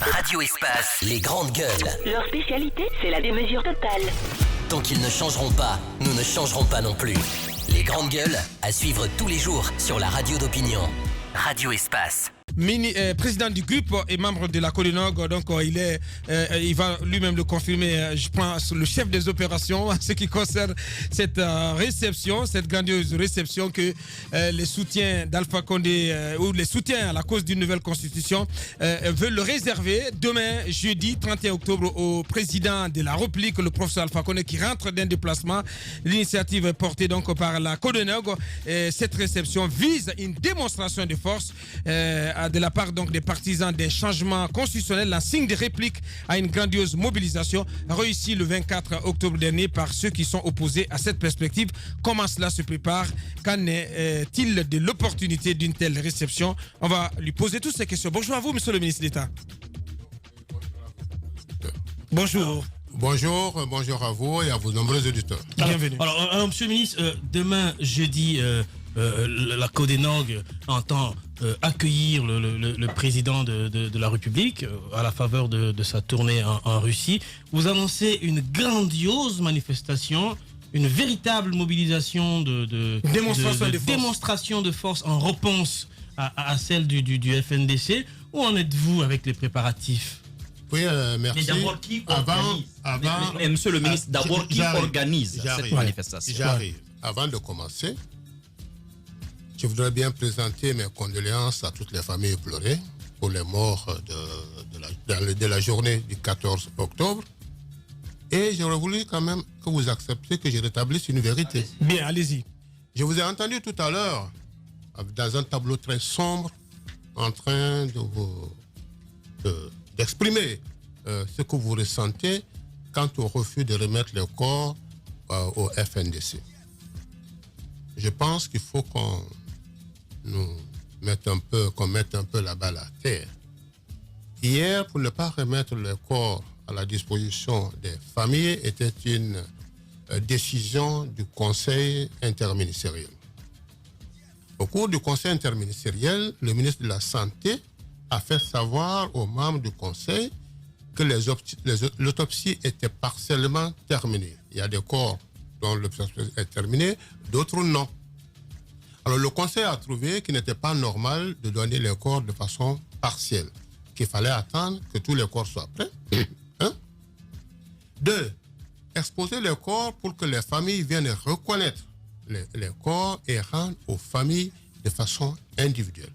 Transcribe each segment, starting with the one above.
Radio Espace, les grandes gueules. Leur spécialité, c'est la démesure totale. Tant qu'ils ne changeront pas, nous ne changerons pas non plus. Les grandes gueules, à suivre tous les jours sur la radio d'opinion. Radio Espace. Président du groupe et membre de la Codenog, donc il va lui-même le confirmer. Je pense le chef des opérations en ce qui concerne cette réception, cette grandiose réception que les soutiens d'Alpha Condé ou les soutiens à la cause d'une nouvelle constitution veulent le réserver demain, jeudi 31 octobre, au président de la République, le professeur Alpha Condé, qui rentre d'un déplacement. L'initiative est portée donc par la Codenog. Cette réception vise une démonstration de force de la part donc des partisans des changements constitutionnels, en signe de réplique à une grandiose mobilisation réussie le 24 octobre dernier par ceux qui sont opposés à cette perspective. Comment cela se prépare? Qu'en est-il de l'opportunité d'une telle réception? On va lui poser toutes ces questions. Bonjour à vous, monsieur le ministre d'État. Bonjour. Bonjour à vous et à vos nombreux auditeurs. Bienvenue. Alors, monsieur le ministre, demain, jeudi, la Codenog entend accueillir le président de la République à la faveur de sa tournée en Russie. Vous annoncez une grandiose manifestation, une véritable mobilisation démonstration de force en réponse à celle du FNDC. Où en êtes-vous avec les préparatifs? Oui, merci. Mais d'abord, qui organise mais monsieur le ministre, d'abord, qui organise cette manifestation? J'arrive. Avant de commencer, je voudrais bien présenter mes condoléances à toutes les familles éplorées pour les morts de la journée du 14 octobre. Et j'aurais voulu quand même que vous acceptiez que je rétablisse une vérité. Bien, allez-y. Je vous ai entendu tout à l'heure, dans un tableau très sombre, en train d'exprimer ce que vous ressentez quant au refus de remettre le corps au FNDC. Je pense qu'il faut qu'on mette un peu la balle à terre. Hier, pour ne pas remettre le corps à la disposition des familles, était une décision du Conseil interministériel. Au cours du Conseil interministériel, le ministre de la Santé a fait savoir aux membres du Conseil que l'autopsie était partiellement terminée. Il y a des corps dont l'autopsie est terminée, d'autres non. Alors le Conseil a trouvé qu'il n'était pas normal de donner les corps de façon partielle, qu'il fallait attendre que tous les corps soient prêts. 2. Exposer les corps pour que les familles viennent reconnaître les corps et rendre aux familles de façon individuelle.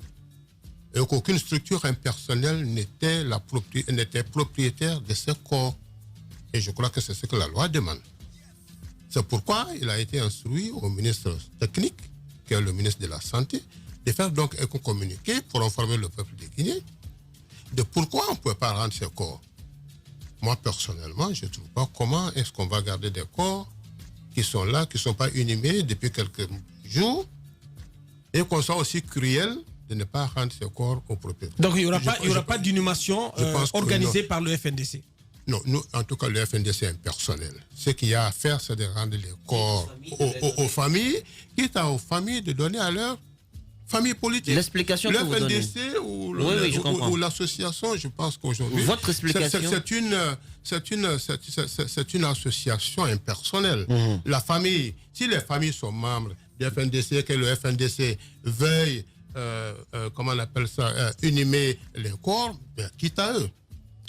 Et qu'aucune structure impersonnelle n'était propriétaire de ces corps. Et je crois que c'est ce que la loi demande. C'est pourquoi il a été instruit au ministre technique, qui est le ministre de la Santé, de faire donc un communiqué pour informer le peuple de Guinée de pourquoi on ne peut pas rendre ces corps. Moi, personnellement, je ne trouve pas comment est-ce qu'on va garder des corps qui sont là, qui ne sont pas inhumés depuis quelques jours, et qu'on soit aussi cruel de ne pas rendre ces corps aux propriétaires. Donc il n'y aura pas d'inhumation organisée par le FNDC? Non, nous, en tout cas, le FNDC est impersonnel. Ce qu'il y a à faire, c'est de rendre les corps aux familles, quitte aux familles de donner à leur famille politique. L'explication que vous donnez. Le FNDC ou l'association, je pense qu'aujourd'hui... Votre explication? C'est une association impersonnelle. La famille, si les familles sont membres du FNDC, que le FNDC veuille, comment on appelle ça, inhumer les corps, quitte à eux.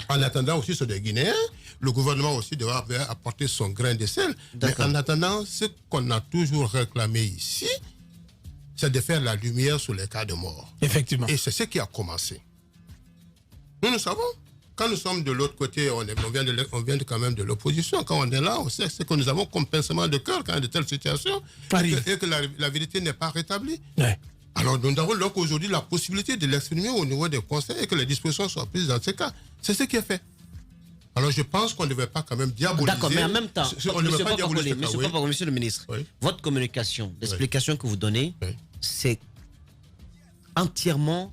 En attendant aussi sur des Guinéens, le gouvernement aussi devra apporter son grain de sel. Mais en attendant, ce qu'on a toujours réclamé ici, c'est de faire la lumière sur les cas de mort. Effectivement. Et c'est ce qui a commencé. Nous savons. Quand nous sommes de l'autre côté, on vient quand même de l'opposition. Quand on est là, on sait ce que nous avons comme pincement de cœur quand il y a de telles situations et que la vérité n'est pas rétablie. Ouais. Alors nous avons donc aujourd'hui la possibilité de l'exprimer au niveau des conseils et que les dispositions soient prises dans ces cas. C'est ce qui est fait. Alors je pense qu'on ne devait pas quand même diaboliser. D'accord, mais en même temps, monsieur le ministre, oui. Votre communication, l'explication que vous donnez, c'est entièrement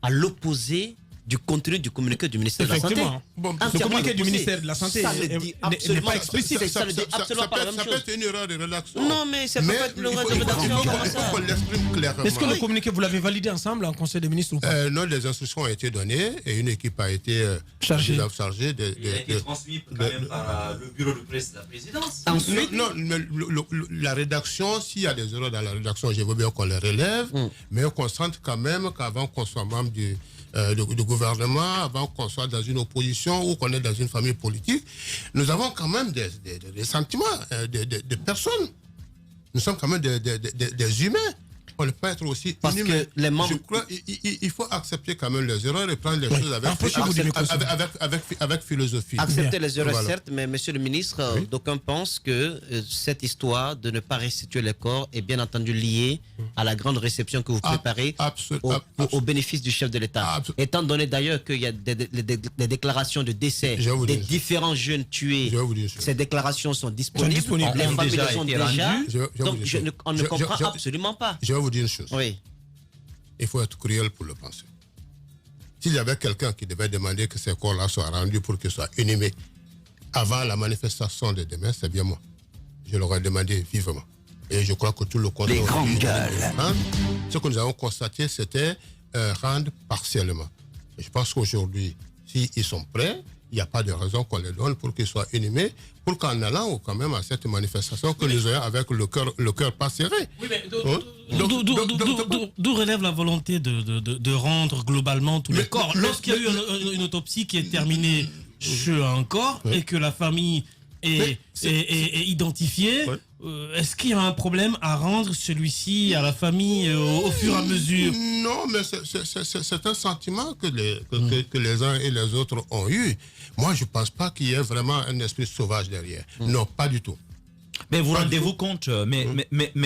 à l'opposé du contenu du communiqué du ministère de la Santé. Bon, le communiqué du ministère de la Santé n'est pas explicite. Ça ne dit absolument pas la même chose. Ça peut être une erreur de rédaction. Non, mais c'est pas une erreur de rédaction. Il faut qu'on l'exprime clairement. Est-ce que le communiqué, vous l'avez validé ensemble en Conseil des ministres ou pas? Non, les instructions ont été données et une équipe a été chargée. Il a été transmis quand même par le bureau de presse de la présidence. Ensuite, non, mais la rédaction, s'il y a des erreurs dans la rédaction, je veux bien qu'on les relève, mais on constate quand même qu'avant qu'on soit membre du gouvernement, avant qu'on soit dans une opposition ou qu'on est dans une famille politique, nous avons quand même des sentiments, des personnes. Nous sommes quand même des humains. On ne peut pas être aussi inhumain. Les membres... Je crois qu'il faut accepter quand même les erreurs et prendre les choses avec philosophie. Accepter les erreurs, certes, mais monsieur le ministre, d'aucuns pensent que cette histoire de ne pas restituer les corps est bien entendu liée à la grande réception que vous préparez au bénéfice du chef de l'État. Étant donné d'ailleurs qu'il y a des déclarations de décès des différents jeunes tués, ces déclarations sont disponibles. Les familles les sont déjà. Donc on ne comprend absolument pas. Je vais vous dire une chose. Oui. Il faut être cruel pour le penser. S'il y avait quelqu'un qui devait demander que ces corps-là soient rendus pour qu'ils soient inhumés avant la manifestation de demain, c'est bien moi. Je l'aurais demandé vivement. Et je crois que tout le conseil... Les grandes gueules. Ce que nous avons constaté, c'était rendre partiellement. Et je pense qu'aujourd'hui, s'ils sont prêts, il n'y a pas de raison qu'on les donne pour qu'ils soient inhumés, pour qu'en allant quand même à cette manifestation, que nous ayons avec le cœur pas serré. Oui, mais d'où relève la volonté de rendre globalement tous les corps. Lorsqu'il y a eu une autopsie qui est terminée sur un corps et que la famille est identifiée, est-ce qu'il y a un problème à rendre celui-ci à la famille au fur et à mesure? Non, mais c'est un sentiment que les uns et les autres ont eu. Moi, je ne pense pas qu'il y ait vraiment un esprit sauvage derrière. Non, pas du tout. Mais vous rendez-vous compte, mais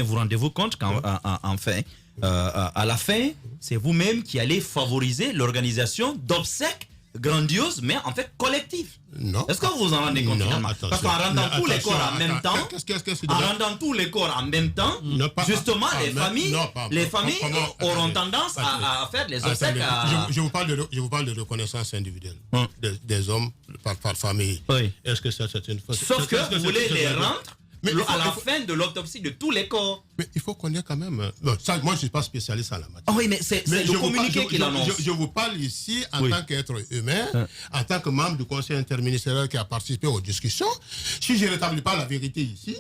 vous rendez-vous compte qu'enfin, à la fin, c'est vous-même qui allez favoriser l'organisation d'obsèques grandiose, mais en fait collective. Non. Est-ce que vous vous en rendez compte? Parce qu'en rendant tous les corps en même temps, justement, les familles auront tendance à faire les obsèques. Je vous parle de reconnaissance individuelle des hommes par famille. Oui. Est-ce que ça, c'est une faute? Sauf que vous voulez les rendre à la fin de l'autopsie de tous les corps. Mais il faut qu'on ait quand même... Non, ça, moi, je ne suis pas spécialiste en la matière. Oui, mais c'est le communiqué qui l'annonce. Je vous parle ici en tant qu'être humain, en tant que membre du conseil interministériel qui a participé aux discussions. Si je ne rétablis pas la vérité ici,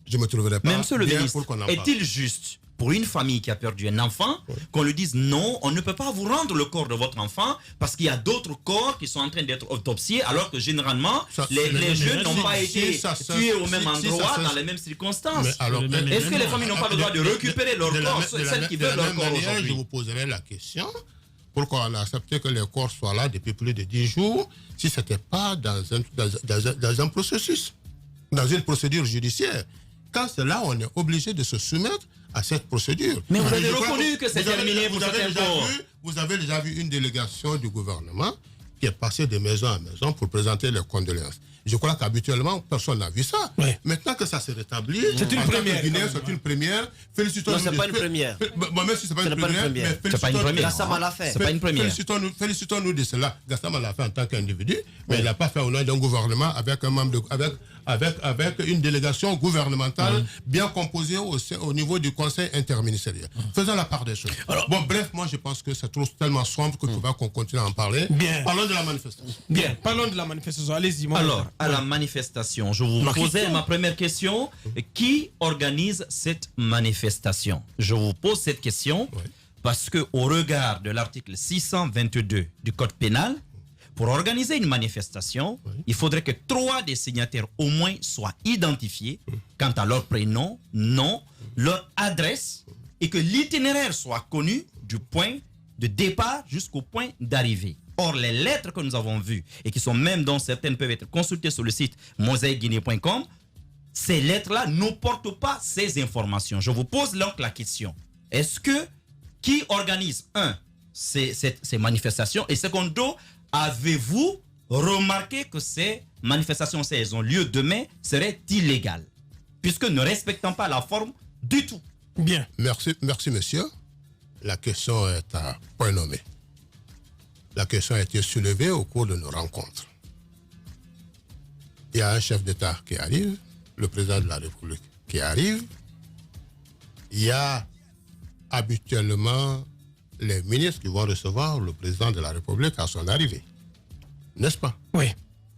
je ne me trouverai pas bien pour qu'on en parle. Est-il juste pour une famille qui a perdu un enfant, qu'on lui dise non, on ne peut pas vous rendre le corps de votre enfant parce qu'il y a d'autres corps qui sont en train d'être autopsiés, alors que généralement, les jeunes n'ont pas été tués au même endroit, dans les mêmes circonstances. Est-ce que les familles n'ont pas le droit de récupérer leur corps, celles qui veulent leur corps aujourd'hui? Je vous poserai la question. Pourquoi on a accepté que les corps soient là depuis plus de 10 jours si ce n'était pas dans un processus, dans une procédure judiciaire? Quand c'est là, on est obligé de se soumettre à cette procédure. Mais vous avez reconnu que c'est terminé pour certains corps. Vous avez déjà vu une délégation du gouvernement qui est passée de maison à maison pour présenter les condoléances. Je crois qu'habituellement, personne n'a vu ça. Oui. Maintenant que ça s'est rétabli, c'est une première. C'est une première. Félicitons-nous. Non, c'est pas une première. Même si c'est pas une première, c'est pas une première. Gassama l'a fait. C'est pas une première. Félicitons-nous de cela. Gassama l'a fait en tant qu'individu, mais il n'a pas fait au nom d'un gouvernement avec un membre avec une délégation gouvernementale bien composée au niveau du conseil interministériel. Faisons la part des choses. Alors, bref, moi je pense que c'est tellement sombre que tu vas qu'on continue à en parler. Bien. Parlons de la manifestation. Bien, parlons de la manifestation. Allez-y. Alors, à la manifestation, je vous posais ma première question. Qui organise cette manifestation? Je vous pose cette question parce que au regard de l'article 622 du Code pénal, pour organiser une manifestation, il faudrait que 3 des signataires au moins soient identifiés quant à leur prénom, nom, leur adresse et que l'itinéraire soit connu du point de départ jusqu'au point d'arrivée. Or, les lettres que nous avons vues et qui sont même dont certaines peuvent être consultées sur le site mosaïqueguinée.com, ces lettres-là ne portent pas ces informations. Je vous pose donc la question. Est-ce que qui organise ces manifestations et secondo, avez-vous remarqué que ces manifestations, si elles ont lieu demain, seraient illégales, puisque ne respectant pas la forme du tout? Bien. Merci monsieur. La question est à point nommé. la question a été soulevée au cours de nos rencontres. Il y a un chef d'État qui arrive, le président de la République qui arrive. Il y a habituellement les ministres qui vont recevoir le président de la République à son arrivée. N'est-ce pas? Oui.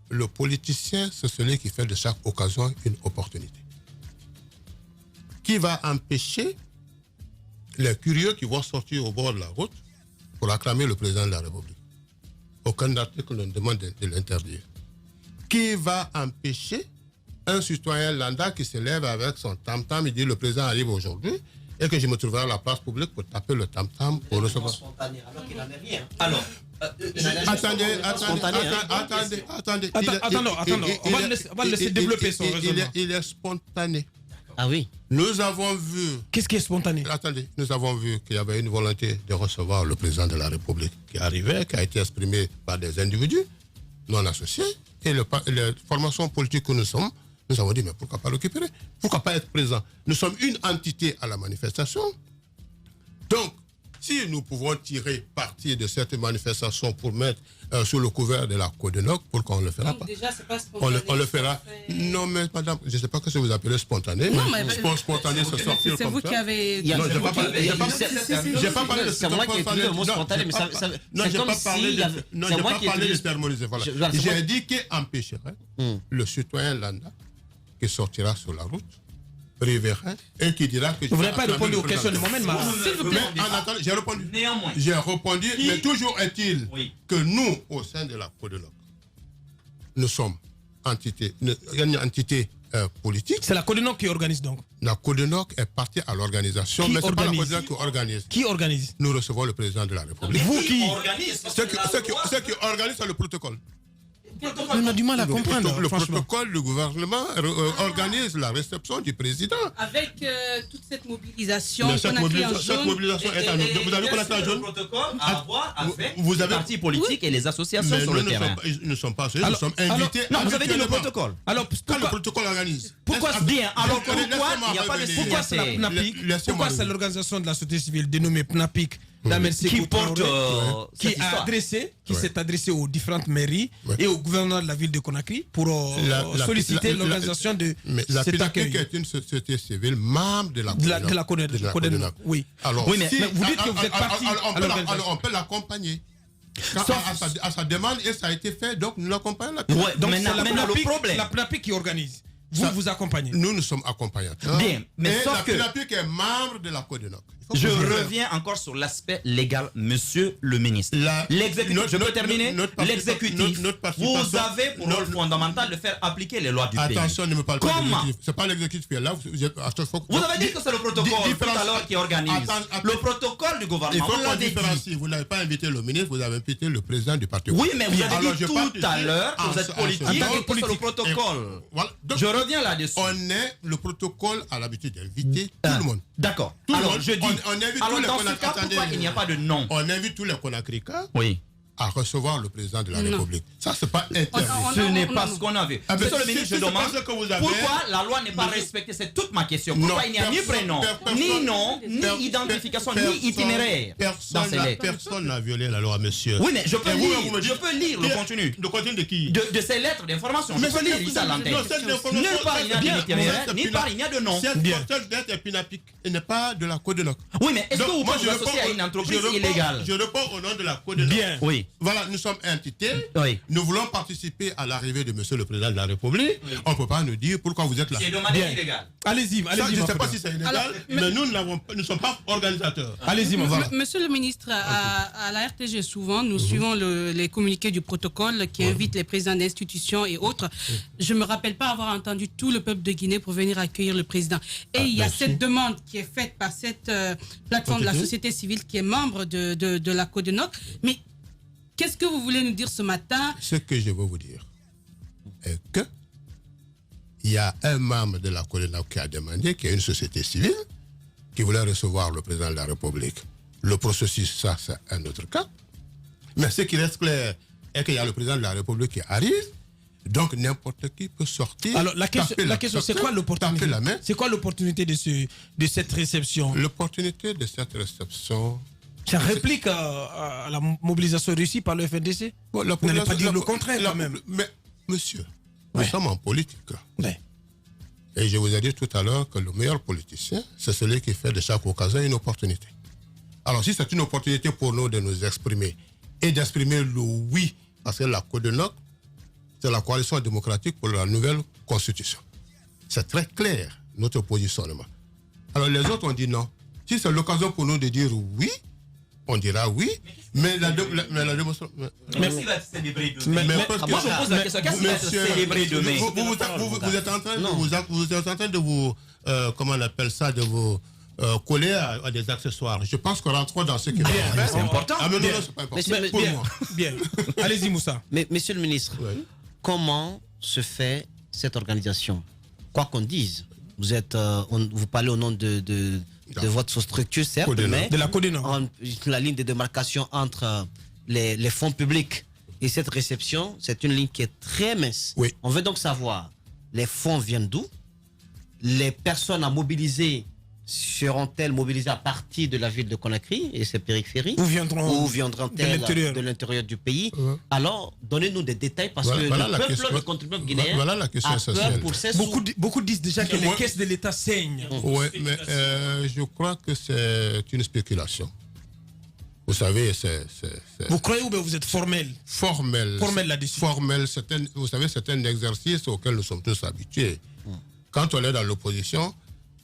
Le politicien, c'est celui qui fait de chaque occasion une opportunité. Qui va empêcher les curieux qui vont sortir au bord de la route pour acclamer le président de la République? Aucun article ne demande de l'interdire. Qui va empêcher un citoyen lambda qui se lève avec son tam-tam et dit le président arrive aujourd'hui et que je me trouverai à la place publique pour taper le tam-tam pour recevoir. Spontané, alors qu'il n'en est rien. Alors, Attendez. Attends. On va le laisser développer son raisonnement. Il est spontané. Ah oui. Nous avons vu... Qu'est-ce qui est spontané? Attendez, nous avons vu qu'il y avait une volonté de recevoir le président de la République qui arrivait, qui a été exprimée par des individus non associés. Et les formations politiques que nous sommes, nous avons dit, mais pourquoi pas récupérer? Pourquoi pas être présent? Nous sommes une entité à la manifestation. Donc, si nous pouvons tirer parti de cette manifestation pour mettre sous le couvert de la Codenog, pourquoi on ne le fera pas? Déjà, c'est pas spontané. On le fera. Non, mais madame, je ne sais pas ce que vous appelez spontané. Non, mais spontané, c'est sortir c'est comme vous ça. qui avez... Non, je n'ai pas parlé de C'est moi qui ai utilisé le mot spontané, mais ça... Non, je n'ai pas parlé de thermalisé. Voilà. J'ai dit qu'il empêcherait le citoyen lambda qui sortira sur la route, riverain, et qui dira que... Vous n'avez pas répondu aux questions de Mohamed Mara. S'il vous plaît. Mais en attendant, j'ai répondu. Néanmoins. J'ai répondu, mais toujours est-il que nous, au sein de la Codenog, nous sommes une entité politique. C'est la Codenog qui organise donc. La Codenog est partie à l'organisation, mais ce n'est pas la Codenog qui organise. Qui organise? Nous recevons le président de la République. Vous qui organise? Ceux qui organisent, c'est le protocole. On a du mal à comprendre. Le protocole du gouvernement organise la réception du président. Avec toute cette mobilisation, Mais cette mobilisation est en jaune. Vous avez connaître en jaune? Le protocole à voir avec les partis politiques et les associations sur le terrain. Nous ne sommes pas associés, nous sommes invités. Non, vous avez dit le protocole. Alors, Quand le protocole organise. Pourquoi bien? Alors pourquoi il n'y a pas de pourquoi c'est la PNAPIC? Pourquoi c'est l'organisation de la société civile dénommée PNAPIC qui porte qui s'est adressé aux différentes mairies et au gouverneur de la ville de Conakry pour solliciter l'organisation de cet accueil. La PNAPIC est une société civile membre de la Codenog. Oui. Alors, mais vous dites que vous êtes parti à l'organisation. Alors on peut l'accompagner. À sa demande, et ça a été fait, donc nous l'accompagnons. Donc c'est le problème. la PNAPIC qui organise. Vous accompagnez. Nous sommes accompagnateurs. Bien, mais et sauf que... la PNAPIC est membre de la Codenog. Je reviens encore sur l'aspect légal, monsieur le ministre. L'exécutif, je peux terminer? L'exécutif, vous avez pour rôle fondamental de faire appliquer les lois du pays. Attention, ne me parle pas de l'exécutif. Ce n'est pas l'exécutif qui est là. Vous avez dit que c'est le protocole tout à l'heure qui organise. Le protocole du gouvernement, il faut vous l'avez dit. Vous n'avez pas invité le ministre, vous avez invité le président du parti. Oui, mais vous avez dit tout à l'heure que vous êtes politique et que c'est le protocole. Je reviens là-dessus. Le protocole a l'habitude d'inviter tout le monde. D'accord. Alors, je dis... Alors, dans ce cas, pourquoi il n'y a pas de nom? On invite tous les Conakricains à recevoir le président de la République. Ça, c'est pas interdit. Ce n'est pas ce qu'on a vu. Monsieur le ministre, je demande pourquoi la loi n'est pas respectée. C'est toute ma question. Pourquoi il n'y a ni prénom, ni nom, ni identification, ni itinéraire dans ces lettres? Personne n'a violé la loi, monsieur. Oui, mais je peux lire le contenu. Le contenu de qui? De ces lettres d'information. Je peux lire ça à l'antenne. Nulle part il n'y a d'itinéraire, ni part il n'y a de nom. Cette lettre est PNAPIC et n'est pas de la Codenog. Oui, mais est-ce que vous pouvez vous associer à une entreprise illégale? Je réponds au nom de la Codenog. Bien. Oui. Voilà, nous sommes entités. Nous voulons participer à l'arrivée de monsieur le président de la République. On ne peut pas nous dire pourquoi vous êtes là. C'est de manière illégale. Allez-y. Je ne sais pas si c'est illégal, mais nous ne sommes pas organisateurs. Allez-y, voilà. Monsieur le ministre, à la RTG, souvent, nous suivons les communiqués du protocole qui invitent les présidents d'institutions et autres. Je ne me rappelle pas avoir entendu tout le peuple de Guinée pour venir accueillir le président. Et il y a cette demande qui est faite par cette plateforme de la société civile qui est membre de la Codenog. Mais qu'est-ce que vous voulez nous dire ce matin? Ce que je veux vous dire est que il y a un membre de la Codenog qui a demandé, qui est une société civile, qui voulait recevoir le président de la République. Le processus, ça, c'est un autre cas. Mais ce qui reste clair est qu'il y a le président de la République qui arrive. Donc n'importe qui peut sortir. Alors la question c'est quoi l'opportunité? C'est quoi l'opportunité de cette réception? L'opportunité de cette réception, Ça réplique à la mobilisation réussie par le FNDC. Bon, vous n'allez pas dire le contraire quand même. Mais, monsieur, nous sommes en politique. Ouais. Et je vous ai dit tout à l'heure que le meilleur politicien, c'est celui qui fait de chaque occasion une opportunité. Alors, si c'est une opportunité pour nous de nous exprimer et d'exprimer le oui, parce que la CODENOG, c'est la coalition démocratique pour la nouvelle constitution. C'est très clair, notre positionnement. Alors, les autres ont dit non. Si c'est l'occasion pour nous de dire oui, on dira oui, mais la démonstration... Merci de célébrer demain. Moi, je pose la question, qu'est-ce qui va être célébré demain? Vous êtes en train de vous... comment on appelle ça? De vous... coller à des accessoires. Je pense qu'on rentre dans ce qui est important. Ah, mais non, c'est pas important. Pour moi. Bien. Allez-y, Moussa. Mais, monsieur le ministre, comment se fait cette organisation? Quoi qu'on dise, vous parlez au nom de votre structure, certes, mais de la CODENOG. La ligne de démarcation entre les fonds publics et cette réception, c'est une ligne qui est très mince. Oui. On veut donc savoir, les fonds viennent d'où? Les personnes à mobiliser seront-elles mobilisées à partir de la ville de Conakry et ses périphéries? Ou viendront-elles de l'intérieur du pays? Alors, donnez-nous des détails parce que le peuple, le contribuable guinéen, la question a peur pour ses sous. Beaucoup disent déjà que les caisses de l'État saignent. Oui, mais je crois que c'est une spéculation. Vous savez, Vous croyez ou bien vous êtes formel? Formel là-dessus. Formel, vous savez, c'est un exercice auquel nous sommes tous habitués. Quand on est dans l'opposition,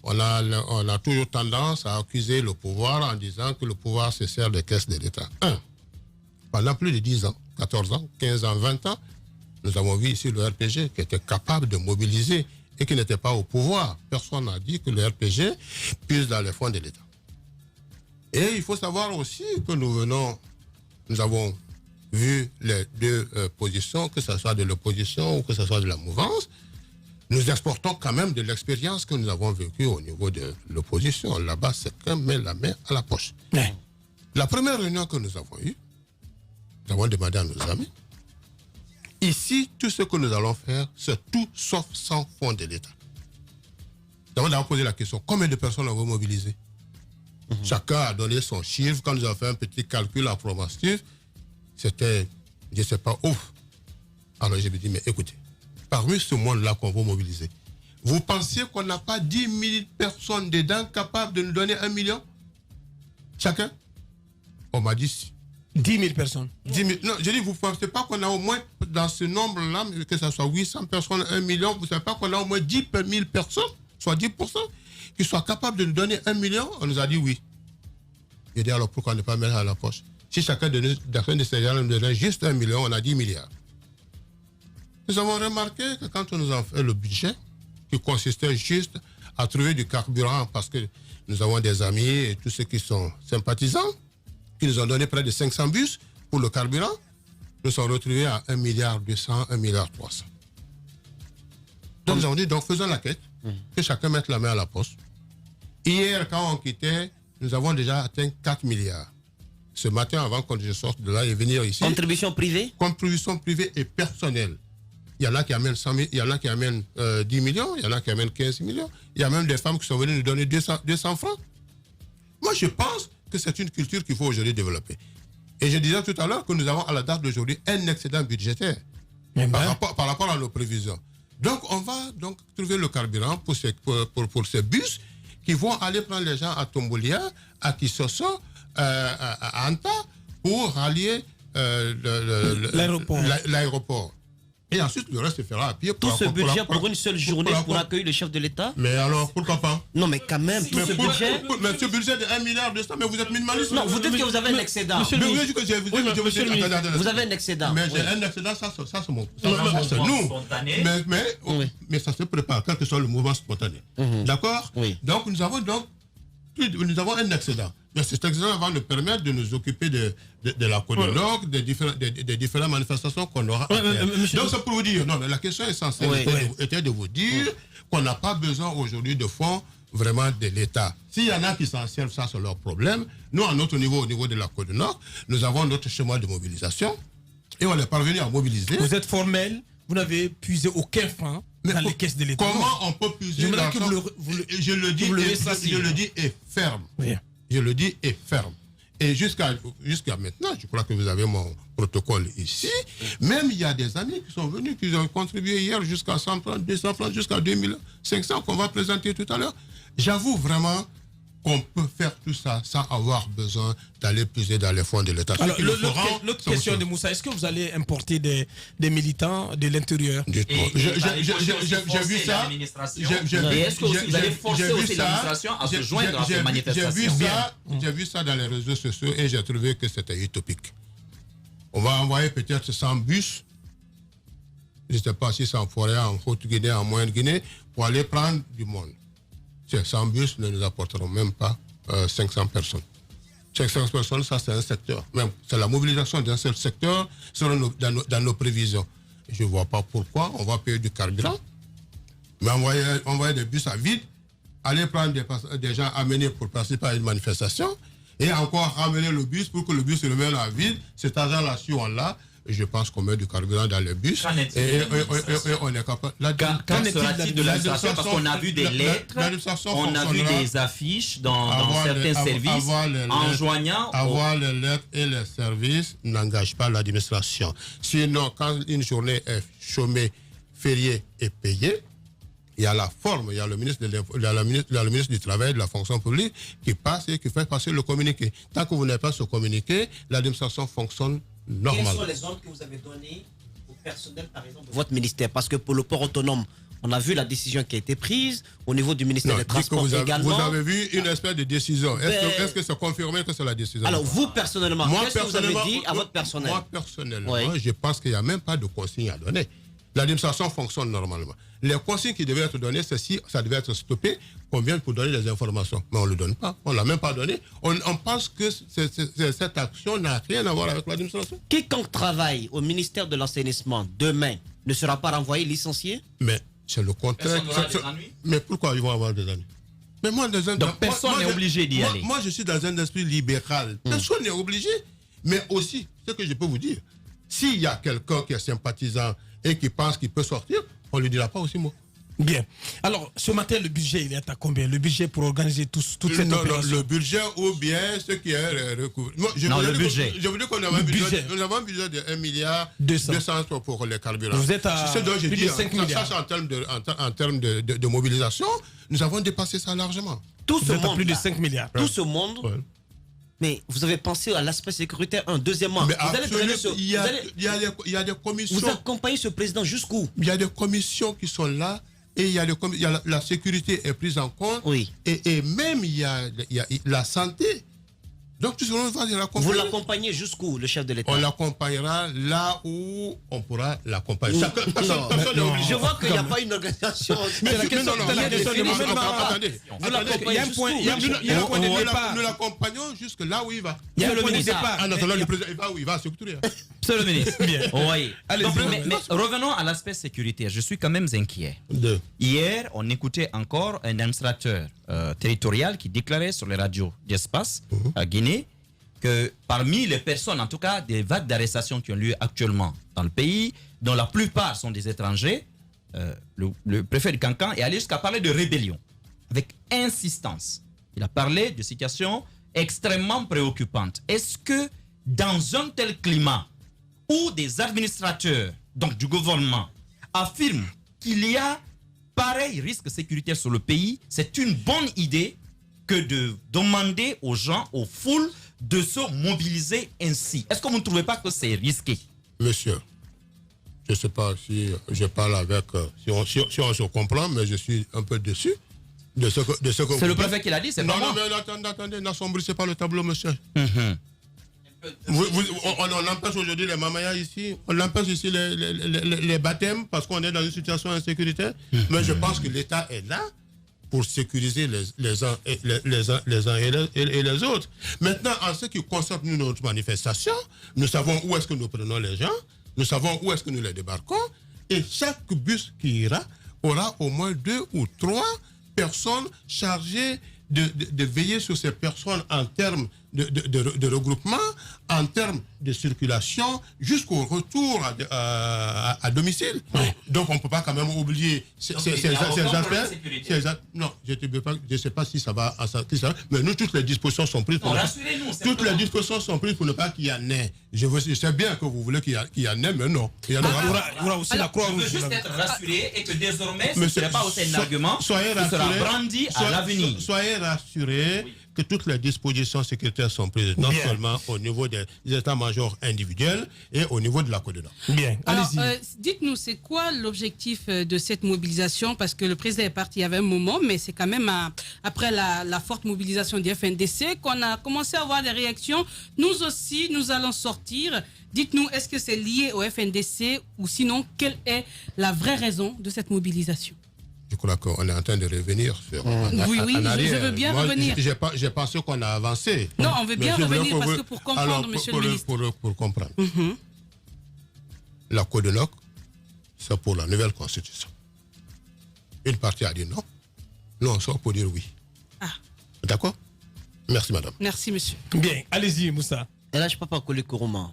on a toujours tendance à accuser le pouvoir en disant que le pouvoir se sert des caisses de l'État. Pendant plus de 10 ans, 14 ans, 15 ans, 20 ans, nous avons vu ici le RPG qui était capable de mobiliser et qui n'était pas au pouvoir. Personne n'a dit que le RPG puisse dans les fonds de l'État. Et il faut savoir aussi que nous avons vu les deux positions, que ce soit de l'opposition ou que ce soit de la mouvance. Nous exportons quand même de l'expérience que nous avons vécue au niveau de l'opposition. Là-bas, c'est qu'un met la main à la poche. Ouais. La première réunion que nous avons eue, nous avons demandé à nos amis, ici, tout ce que nous allons faire, c'est tout sauf sans fonds de l'État. Nous avons posé la question, combien de personnes on va mobiliser? Chacun a donné son chiffre. Quand nous avons fait un petit calcul approximatif, c'était, je ne sais pas, ouf. Alors je me dis, mais écoutez, parmi ce monde-là qu'on va mobiliser, vous pensez qu'on n'a pas 10 000 personnes dedans capables de nous donner 1 million? Chacun? On m'a dit 10 000 personnes. 10 000. Non, je dis, vous ne pensez pas qu'on a au moins, dans ce nombre-là, que ce soit 800 personnes, 1 million, vous ne savez pas qu'on a au moins 10 000 personnes, soit 10%, qui soient capables de nous donner 1 million? On nous a dit oui. Je dis, alors pourquoi ne pas mettre à la poche? Si chacun de ces gens nous donnait juste 1 million, on a 10 milliards. Nous avons remarqué que quand on nous a fait le budget, qui consistait juste à trouver du carburant, parce que nous avons des amis et tous ceux qui sont sympathisants, qui nous ont donné près de 500 bus pour le carburant, nous sommes retrouvés à 1,2 milliard, 1,3 milliard. Donc nous avons dit, donc faisons la quête, que chacun mette la main à la poche. Hier, quand on quittait, nous avons déjà atteint 4 milliards. Ce matin, avant que je sorte de là et venir ici... Contribution privée? Contribution privée et personnelle. Il y en a qui amènent 100 000, il y en a qui amènent 10 millions, il y en a qui amènent 15 millions. Il y a même des femmes qui sont venues nous donner 200 francs. Moi, je pense que c'est une culture qu'il faut aujourd'hui développer. Et je disais tout à l'heure que nous avons à la date d'aujourd'hui un excédent budgétaire par rapport à nos prévisions. Donc, on va donc trouver le carburant pour ces bus qui vont aller prendre les gens à Tombolia, à Kisoso, à Anta, pour rallier l'aéroport. Et ensuite, le reste se fera à pied. Tout ce budget pour une seule journée pour accueillir le chef de l'État? Mais alors, pourquoi pas? Non, mais quand même, tout ce budget... Mais ce budget de 1,2 milliard, mais vous êtes minimaliste. Non, vous dites que vous avez un excédent. Vous avez un excédent. Mais j'ai un excédent, ça c'est mon... C'est nous. Mais ça se prépare, quel que soit le mouvement spontané. D'accord? Donc, nous avons un excédent. Mais cet excédent va nous permettre de nous occuper de la CODENOG, des différentes manifestations qu'on aura à faire. Donc c'est pour vous dire, non, mais la question essentielle était de vous dire qu'on n'a pas besoin aujourd'hui de fonds vraiment de l'État. S'il y en a qui s'en servent, ça c'est leur problème. Nous, à notre niveau, au niveau de la CODENOG, nous avons notre schéma de mobilisation et on est parvenu à mobiliser. Vous êtes formel, vous n'avez puisé aucun franc dans les caisses de l'État. Comment on peut puiser dans je le dis et ferme. Oui. Je le dis et ferme. Et jusqu'à maintenant, je crois que vous avez mon protocole ici. Même il y a des amis qui sont venus, qui ont contribué hier jusqu'à 100 francs, 200 francs, jusqu'à 2500 qu'on va présenter tout à l'heure. J'avoue vraiment qu'on peut faire tout ça sans avoir besoin d'aller puiser dans les fonds de l'État. Alors, l'autre question de Moussa, est-ce que vous allez importer des militants de l'intérieur? J'ai vu ça. Et est-ce que vous allez forcer aussi l'administration à se joindre à ces manifestations? J'ai vu ça dans les réseaux sociaux et j'ai trouvé que c'était utopique. On va envoyer peut-être 100 bus, je ne sais pas si c'est en forêt, en Haute-Guinée, en Moyenne-Guinée, pour aller prendre du monde. Ces 100 bus ne nous apporteront même pas 500 personnes. 500 personnes, ça c'est un secteur. Même, c'est la mobilisation d'un seul secteur selon dans nos prévisions. Je ne vois pas pourquoi on va payer du carburant, mais envoyer des bus à vide, aller prendre des gens amenés pour participer à une manifestation, et encore ramener le bus pour que le bus se remette à vide. Cet argent-là, si on l'a, je pense qu'on met du carburant dans les bus. Et on est capable. Qu'en sera-t-il de l'administration? Parce qu'on a vu des lettres, on a vu des affiches dans certains services enjoignant. Avoir les lettres et les services n'engage pas l'administration. Sinon, quand une journée est chômée, fériée et payée, il y a la forme, il y a le ministre du Travail et de la fonction publique qui passe et qui fait passer le communiqué. Tant que vous n'avez pas ce communiqué, l'administration fonctionne normalement. Quels sont les ordres que vous avez donnés au personnel, par exemple, de votre ministère? Parce que pour le port autonome, on a vu la décision qui a été prise au niveau du ministère des Transports également. Vous avez vu une espèce de décision. Est-ce que c'est confirmé que c'est la décision? Alors, vous, personnellement, qu'est-ce que vous avez dit à votre personnel? Moi, personnellement, je pense qu'il n'y a même pas de consigne à donner. L'administration fonctionne normalement. Les consignes qui devaient être données, ceci, ça devait être stoppé. On vient pour donner des informations. Mais on ne le donne pas. On ne l'a même pas donné. On pense que cette action n'a rien à voir avec l'administration. Quiconque travaille au ministère de l'Assainissement demain ne sera pas renvoyé, licencié? Mais c'est le contraire. Mais pourquoi ils vont avoir des ennuis? Mais moi, donc personne n'est obligé d'y aller. Moi, je suis dans un esprit libéral. Personne n'est obligé. Mais aussi, ce que je peux vous dire, s'il y a quelqu'un qui est sympathisant et qui pense qu'il peut sortir, on ne lui dira pas aussi mot. Bien. Alors, ce matin, le budget, il est à combien? Le budget pour organiser toute cette opération? Le budget ou bien ce qui est recouvert. Le budget. Je vous dis qu'on a un budget. Nous avons un budget de 1 milliard 200 pour les carburants. Vous êtes à plus de 5 milliards. Ça, en termes de mobilisation, nous avons dépassé ça largement. Vous êtes à plus de 5 milliards. Tout ce monde... Ouais. Mais vous avez pensé à l'aspect sécuritaire, deuxièmement. Mais vous allez traîner il y a des commissions. Vous accompagnez ce président jusqu'où? Il y a des commissions qui sont là et la sécurité est prise en compte. Oui. Et même il y a la santé. Donc tout ce monde va l'accompagner. Vous l'accompagnez jusqu'où, le chef de l'État? On l'accompagnera là où on pourra l'accompagner. Je vois qu'il n'y a pas une organisation. Mais la question attendez. Il y a un point de départ. Nous l'accompagnons jusque là où il va. Il y a un point de départ. En attendant, le président, il va où il va structurer. Monsieur le ministre. Oui. Mais revenons à l'aspect sécuritaire. Je suis quand même inquiet. Hier, on écoutait encore un administrateur territorial qui déclarait sur les radios d'espace à Guinée que parmi les personnes, en tout cas des vagues d'arrestations qui ont lieu actuellement dans le pays, dont la plupart sont des étrangers, le préfet de Cancan est allé jusqu'à parler de rébellion avec insistance. Il a parlé de situations extrêmement préoccupantes. Est-ce que dans un tel climat où des administrateurs, donc du gouvernement, affirment qu'il y a pareil risque sécuritaire sur le pays, c'est une bonne idée que de demander aux gens, aux foules, de se mobiliser ainsi? Est-ce que vous ne trouvez pas que c'est risqué? Monsieur, je ne sais pas si je parle avec... Si on se comprend, mais je suis un peu déçu de ce que c'est le préfet qui l'a dit, c'est pas moi. Non, attendez, n'assombrissez pas le tableau, monsieur. On empêche aujourd'hui les mamayas ici, on empêche ici les baptêmes parce qu'on est dans une situation insécuritaire. Mais je pense que l'État est là pour sécuriser les uns et les autres. Maintenant, en ce qui concerne notre manifestation, nous savons où est-ce que nous prenons les gens, nous savons où est-ce que nous les débarquons, et chaque bus qui ira aura au moins 2 ou 3 personnes chargées de veiller sur ces personnes en termes de regroupement, en termes de circulation, jusqu'au retour à domicile. Donc on ne peut pas quand même oublier ces aspects. Non, je ne sais pas si ça va, mais nous, toutes les dispositions sont prises pour les dispositions sont prises pour ne pas qu'il y en ait. Je sais bien que vous voulez qu'il y en ait, mais non. Il y aura aussi la croix. Je veux juste être rassuré et que désormais, ce ne serait pas aussi un argument qui sera brandi à l'avenir. Soyez rassurés que toutes les dispositions sécuritaires sont prises, non seulement au niveau des états-majors individuels et au niveau de la Côte-de-Nord. Bien, allez-y. Dites-nous, c'est quoi l'objectif de cette mobilisation? Parce que le président est parti il y avait un moment, mais c'est quand même après la forte mobilisation du FNDC qu'on a commencé à avoir des réactions. Nous aussi, nous allons sortir. Dites-nous, est-ce que c'est lié au FNDC ou sinon, quelle est la vraie raison de cette mobilisation? Je crois qu'on est en train de revenir sur oui, je veux bien revenir. J'ai pensé qu'on a avancé. Non, on veut bien revenir parce que pour comprendre, monsieur le ministre. Pour comprendre. La Côte-de-Nord, c'est pour la nouvelle constitution. Une partie a dit non. Nous, on sort pour dire oui. D'accord? Merci, madame. Merci, monsieur. Bien, allez-y, Moussa. Et là, je ne peux pas coller Kourouma.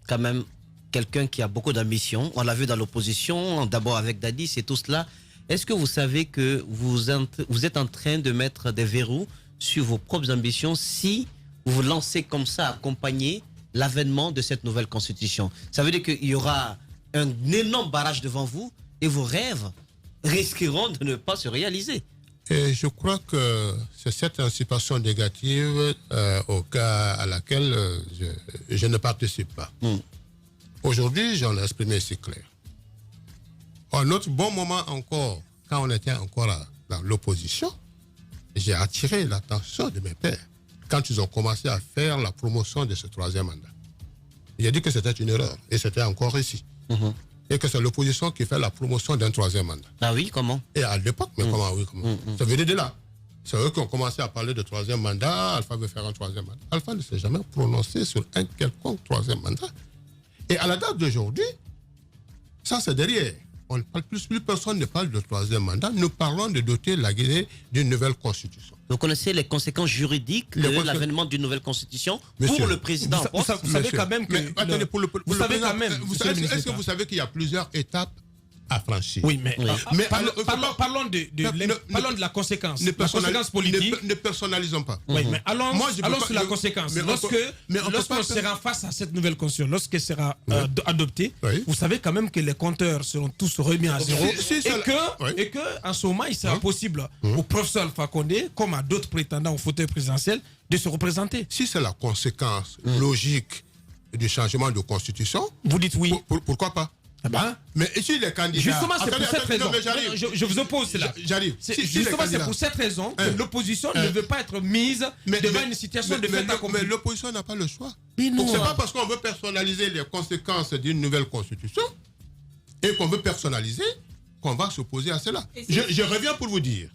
Quand même, quelqu'un qui a beaucoup d'ambition. On l'a vu dans l'opposition, d'abord avec Dadis et tout cela. Est-ce que vous savez que vous êtes en train de mettre des verrous sur vos propres ambitions si vous vous lancez comme ça, accompagner l'avènement de cette nouvelle constitution? Ça veut dire qu'il y aura un énorme barrage devant vous et vos rêves risqueront de ne pas se réaliser. Et je crois que c'est cette anticipation négative au cas à laquelle je ne participe pas. Aujourd'hui, j'en ai exprimé si clair. Un autre bon moment encore, quand on était encore dans l'opposition, j'ai attiré l'attention de mes pairs quand ils ont commencé à faire la promotion de ce troisième mandat. J'ai dit que c'était une erreur, et c'était encore ici. Et que c'est l'opposition qui fait la promotion d'un troisième mandat. Ah oui, comment? Et à l'époque, mais comment? Ça venait de là. C'est eux qui ont commencé à parler de troisième mandat. Alpha veut faire un troisième mandat. Alpha ne s'est jamais prononcé sur un quelconque troisième mandat. Et à la date d'aujourd'hui, ça c'est derrière. On ne parle plus personne ne parle de troisième mandat. Nous parlons de doter la Guinée d'une nouvelle constitution. Vous connaissez les conséquences juridiques de l'avènement d'une nouvelle constitution pour le président? Vous savez quand même que... Est-ce que vous savez qu'il y a plusieurs étapes à franchir? Oui, mais parlons de la conséquence. La conséquence politique. Ne personnalisons pas. Oui, mais allons sur la conséquence. Lorsqu'on sera face à cette nouvelle constitution, lorsqu'elle sera adoptée, vous savez quand même que les compteurs seront tous remis à zéro et que en ce moment, il sera possible au professeur Alpha Condé, comme à d'autres prétendants au fauteuil présidentiel, de se représenter. Si c'est la conséquence logique du changement de constitution, vous dites oui. Pourquoi pas? Mais ici, les candidats... Justement, c'est pour cette raison. Je vous oppose cela. J'arrive. Justement, c'est pour cette raison que l'opposition ne veut pas être mise devant une situation de fait accompli. Mais l'opposition n'a pas le choix. Donc, c'est pas parce qu'on veut personnaliser les conséquences d'une nouvelle constitution et qu'on veut personnaliser qu'on va s'opposer à cela. Je reviens pour vous dire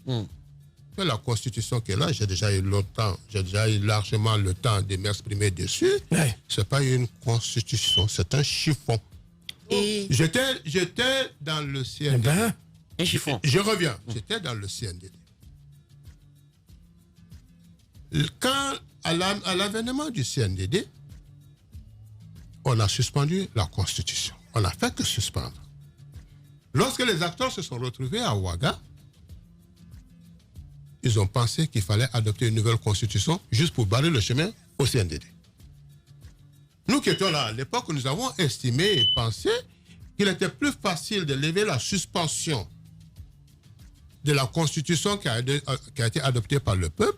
que la constitution qui est là, j'ai déjà eu largement le temps de m'exprimer dessus. C'est pas une constitution, c'est un chiffon. J'étais dans le CNDD. Un chiffon. Je reviens. J'étais dans le CNDD. Quand, à l'avènement du CNDD, on a suspendu la Constitution. On n'a fait que suspendre. Lorsque les acteurs se sont retrouvés à Ouaga, ils ont pensé qu'il fallait adopter une nouvelle Constitution juste pour barrer le chemin au CNDD. Nous qui étions là à l'époque, nous avons estimé et pensé qu'il était plus facile de lever la suspension de la Constitution qui a été adoptée par le peuple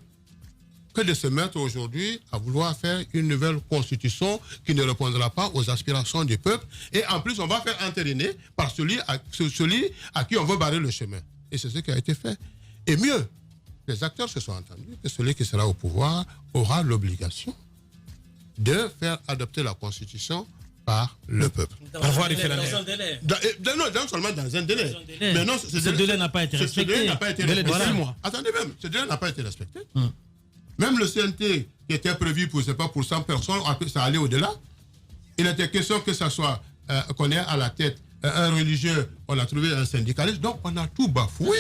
que de se mettre aujourd'hui à vouloir faire une nouvelle Constitution qui ne répondra pas aux aspirations du peuple. Et en plus, on va faire entériner par celui à qui on veut barrer le chemin. Et c'est ce qui a été fait. Et mieux, les acteurs se sont entendus que celui qui sera au pouvoir aura l'obligation de faire adopter la Constitution par le peuple. Dans un délai. Non seulement dans un délai. Mais non, ce délai n'a pas été respecté. Attendez même, ce délai n'a pas été respecté. Même le CNT qui était prévu pour 100 personnes, ça allait au-delà. Il était question que ça soit qu'on ait à la tête un religieux, on a trouvé un syndicaliste, donc on a tout bafoué.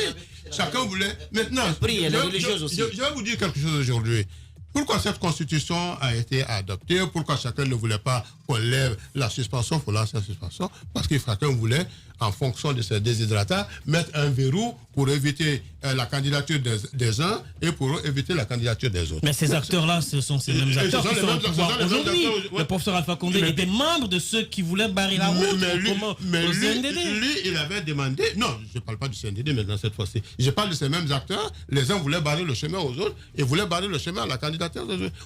Chacun voulait. Maintenant, les religieuses aussi. Je vais vous dire quelque chose aujourd'hui. Pourquoi cette constitution a été adoptée? Pourquoi chacun ne voulait pas qu'on lève la suspension? Pour lancer la suspension, parce que chacun voulait, en fonction de ses déshydratants, mettre un verrou pour éviter la candidature des uns et pour éviter la candidature des autres. Mais ces acteurs-là, ce sont ces mêmes acteurs qui sont au pouvoir aujourd'hui. Le professeur Alpha Condé était membre de ceux qui voulaient barrer la route au CNDD. Lui, il avait demandé... Non, je ne parle pas du CNDD maintenant cette fois-ci. Je parle de ces mêmes acteurs. Les uns voulaient barrer le chemin aux autres et voulaient barrer le chemin à la candidature.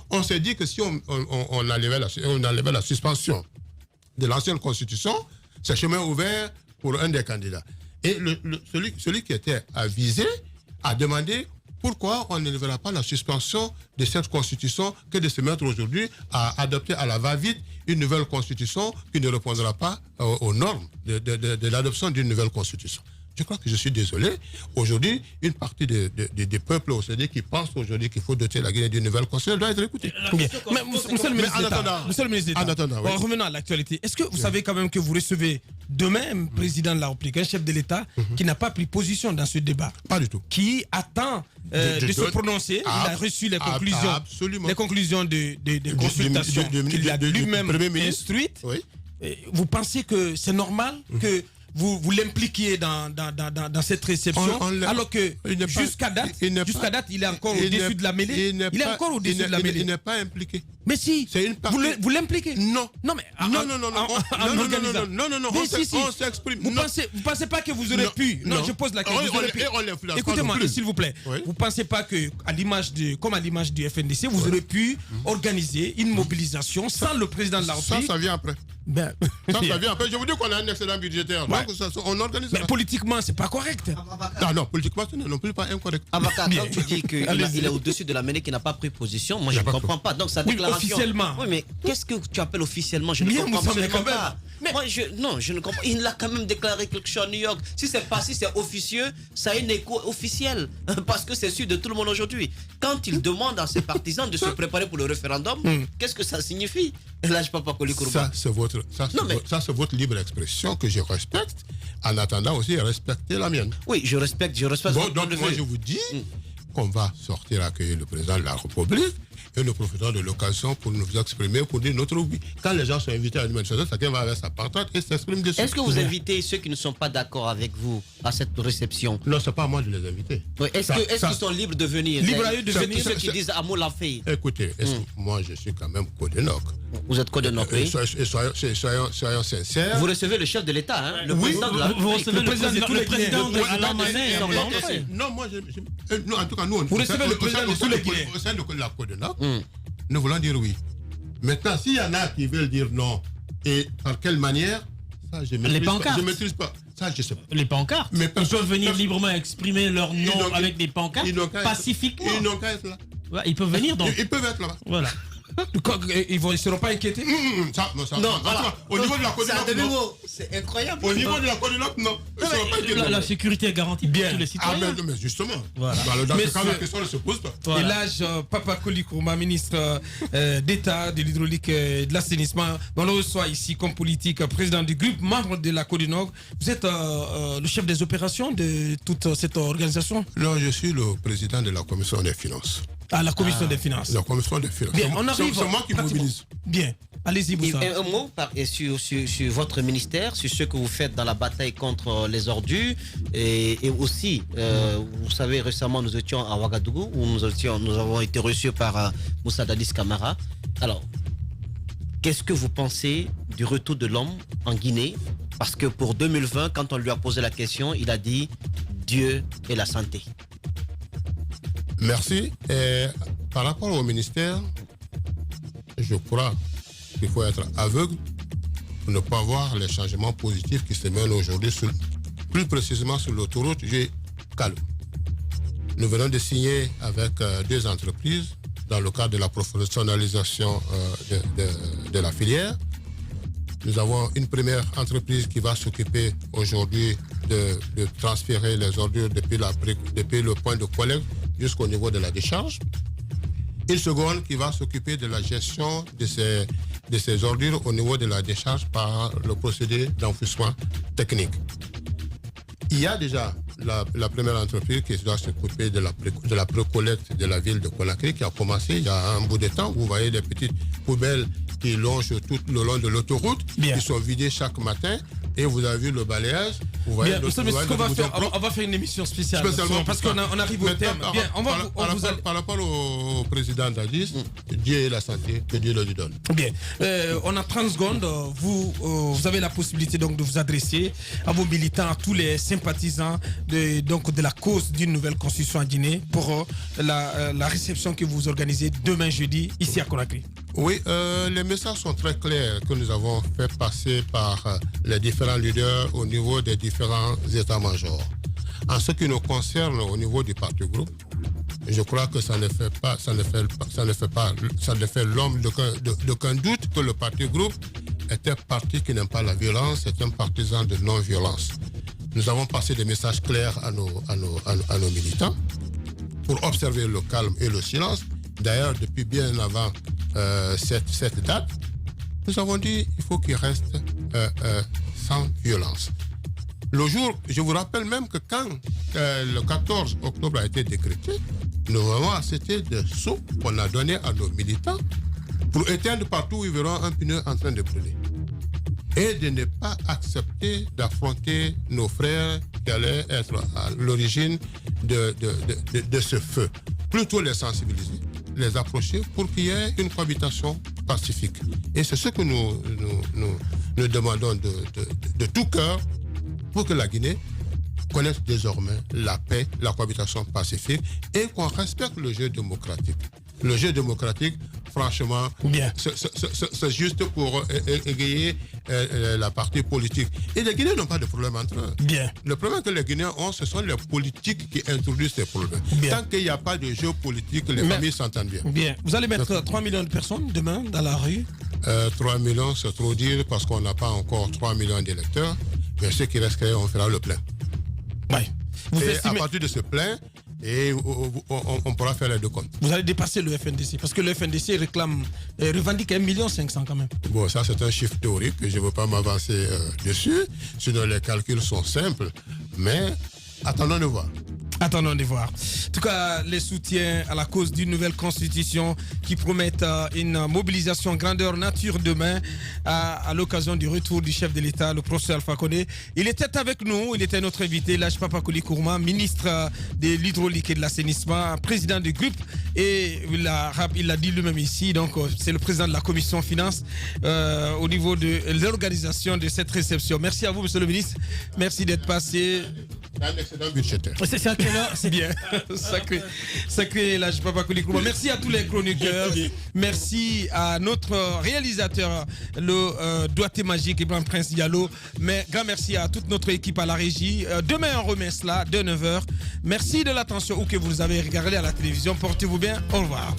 On s'est dit que si on enlevait la suspension de l'ancienne constitution, c'est chemin ouvert pour un des candidats. Et celui qui était avisé a demandé pourquoi on ne lèvera pas la suspension de cette constitution que de se mettre aujourd'hui à adopter à la va-vite une nouvelle constitution qui ne répondra pas aux normes de l'adoption d'une nouvelle constitution. Je crois que je suis désolé. Aujourd'hui, une partie des peuples au CD qui pensent aujourd'hui qu'il faut doter la Guinée d'une nouvelle constitution doit être écoutée. Monsieur le ministre d'État, revenons à l'actualité. Est-ce que vous savez quand même que vous recevez demain un président de la République, un chef de l'État qui n'a pas pris position dans ce débat? Pas du tout. Qui attend de se prononcer. Il a reçu les conclusions des consultations qu'il a lui-même instruites. Oui. Vous pensez que c'est normal que vous l'impliquiez dans cette réception, alors que jusqu'à date, il est encore au-dessus de la mêlée. Il est encore au-dessus de la mêlée. Il n'est pas impliqué. Mais si, vous l'impliquez. Non. Non, mais non, on s'exprime. Vous ne pensez pas que vous aurez pu? Non, je pose la question. Écoutez-moi, s'il vous plaît. Vous ne pensez pas que, comme à l'image du FNDC, vous aurez pu organiser une mobilisation sans le président de la République? Ça vient après. Ça vient après. Je vous dis qu'on a un excédent budgétaire. Donc, on organise ça. Mais politiquement, c'est pas correct. Non, politiquement, ce n'est non plus pas incorrect. Abaka, quand tu dis qu'il est au-dessus de la mêlée, qu'il n'a pas pris position, moi je ne comprends pas. Donc sa déclaration. Officiellement. Oui, mais qu'est-ce que tu appelles officiellement? Je ne comprends pas. Moi, je ne comprends. Il a quand même déclaré quelque chose à New York. Si c'est officieux, ça a un écho officiel. Parce que c'est sûr de tout le monde aujourd'hui. Quand il demande à ses partisans de se préparer pour le référendum, qu'est-ce que ça signifie? Là, je ne parle pas Koli Kourouba. Ça, c'est votre libre expression que je respecte. En attendant aussi, respecter la mienne. Oui, je respecte. Bon, donc, moi, je vous dis qu'on va sortir accueillir le président de la République. Et nous profitons de l'occasion pour nous exprimer, pour dire notre oui. Quand les gens sont invités à une manifestation, chacun va avec sa pancarte et s'exprime dessus. Est-ce que vous invitez ceux qui ne sont pas d'accord avec vous à cette réception? Non, ce n'est pas à moi de les inviter. Oui, est-ce qu'ils sont libres de venir? Libres à eux de venir. Ceux qui disent Amour l'a fait. Écoutez, moi je suis quand même Codenok. Vous êtes Codenok, oui. Soyons sincères. Vous recevez le chef de l'État, hein, le président de la République. Vous recevez le président de Alain Mané. Non, moi, en tout cas, nous, vous recevez le président de tous les Guinéens. Au sein de la Codenok, nous voulons dire oui. Maintenant, s'il y en a qui veulent dire non, et par quelle manière, ça, je ne maîtrise pas. Ça, je sais pas. Les pancartes. Ils peuvent venir librement exprimer leur nom avec des pancartes pacifiquement. Ils n'ont qu'à être là. Ouais, ils peuvent venir donc. Ils peuvent être là-bas. Voilà. Ils ne seront pas inquiétés? Non, voilà. Au niveau de la Codenok, non. C'est incroyable. Au niveau de la Codenok, non. La sécurité est garantie pour tous les citoyens. Mais justement. Voilà. Dans ce cas, la question ne se pose pas. Voilà. Et là, Papa Koli Kourouba, ministre d'État de l'hydraulique et de l'assainissement, on le reçoit ici comme politique, président du groupe, membre de la Codenok. Vous êtes le chef des opérations de toute cette organisation? Non, je suis le président de la commission des finances. À la commission des finances. La commission des finances. Bien, on arrive. C'est moi qui mobilise. Bien. Allez-y, Boussa. Un mot sur votre ministère, sur ce que vous faites dans la bataille contre les ordures. Et aussi, vous savez, récemment, nous étions à Ouagadougou, où nous avons été reçus par Moussa Dadis Camara. Alors, qu'est-ce que vous pensez du retour de l'homme en Guinée? Parce que pour 2020, quand on lui a posé la question, il a dit Dieu et la santé. Merci. Et par rapport au ministère, je crois qu'il faut être aveugle pour ne pas voir les changements positifs qui se mènent aujourd'hui, plus précisément sur l'autoroute G-Calme. Nous venons de signer avec 2 entreprises dans le cadre de la professionnalisation de la filière. Nous avons une première entreprise qui va s'occuper aujourd'hui de transférer les ordures depuis le point de collecte jusqu'au niveau de la décharge. Une seconde qui va s'occuper de la gestion de ces ordures au niveau de la décharge par le procédé d'enfouissement technique. Il y a déjà la première entreprise qui doit s'occuper de la précollecte de la ville de Conakry, qui a commencé il y a un bout de temps. Vous voyez les petites poubelles qui longent tout le long de l'autoroute, qui sont vidées chaque matin. Et vous avez vu le balayage. Vous voyez on va faire une émission spéciale parce qu'on arrive au thème. Par rapport au président Dadis, Dieu et la santé, que Dieu le lui donne. Bien. On a 30 secondes. Vous avez la possibilité donc de vous adresser à vos militants, à tous les sympathisants de la cause d'une nouvelle constitution en Guinée pour la réception que vous organisez demain jeudi ici à Conakry. Oui, les messages sont très clairs que nous avons fait passer par les différents leaders au niveau des différents états-majors. En ce qui nous concerne au niveau du parti groupe, je crois que ça ne fait l'homme d'aucun doute que le parti groupe est un parti qui n'aime pas la violence, c'est un partisan de non-violence. Nous avons passé des messages clairs à nos militants pour observer le calme et le silence. D'ailleurs, depuis bien avant cette date, nous avons dit qu'il faut qu'il reste sans violence. Le jour, je vous rappelle même que quand le 14 octobre a été décrété, nous avons accepté des sous qu'on a donnés à nos militants pour éteindre partout où ils verront un pneu en train de brûler. Et de ne pas accepter d'affronter nos frères qui allaient être à l'origine de ce feu. Plutôt les sensibiliser, les approcher pour qu'il y ait une cohabitation pacifique. Et c'est ce que nous demandons de tout cœur pour que la Guinée connaisse désormais la paix, la cohabitation pacifique et qu'on respecte le jeu démocratique. Le jeu démocratique, franchement, c'est juste pour égayer la partie politique. Et les Guinéens n'ont pas de problème entre eux. Bien. Le problème que les Guinéens ont, ce sont les politiques qui introduisent ces problèmes. Tant qu'il n'y a pas de jeu politique, les familles s'entendent bien. Bien. Vous allez mettre 3 millions de personnes demain dans la rue? 3 millions, c'est trop dire parce qu'on n'a pas encore 3 millions d'électeurs. Mais ce qui reste, on fera le plein. Ouais. Et à partir de ce plein, on pourra faire les deux comptes. Vous allez dépasser le FNDC parce que le FNDC revendique 1,5 million quand même. Bon, ça c'est un chiffre théorique, je ne veux pas m'avancer dessus. Sinon les calculs sont simples. Mais attendons de voir. Attendons de voir. En tout cas, les soutiens à la cause d'une nouvelle constitution qui promettent une mobilisation grandeur nature demain à l'occasion du retour du chef de l'État, le professeur Alpha Condé. Il était avec nous, il était notre invité, Laj Papakoli Kourma, ministre de l'hydraulique et de l'assainissement, président du groupe, et il l'a dit lui-même ici, donc c'est le président de la commission finance au niveau de l'organisation de cette réception. Merci à vous, monsieur le ministre. Merci d'être passé. Un excellent budgétaire. C'est bien. Sacré Laj Papakoli Kourma. Merci à tous les chroniqueurs. Merci à notre réalisateur, le doigté magique Ibrahim Prince Diallo. Mais grand merci à toute notre équipe à la régie. Demain, on remet cela de 9h. Merci de l'attention où que vous avez regardé à la télévision. Portez-vous bien. Au revoir.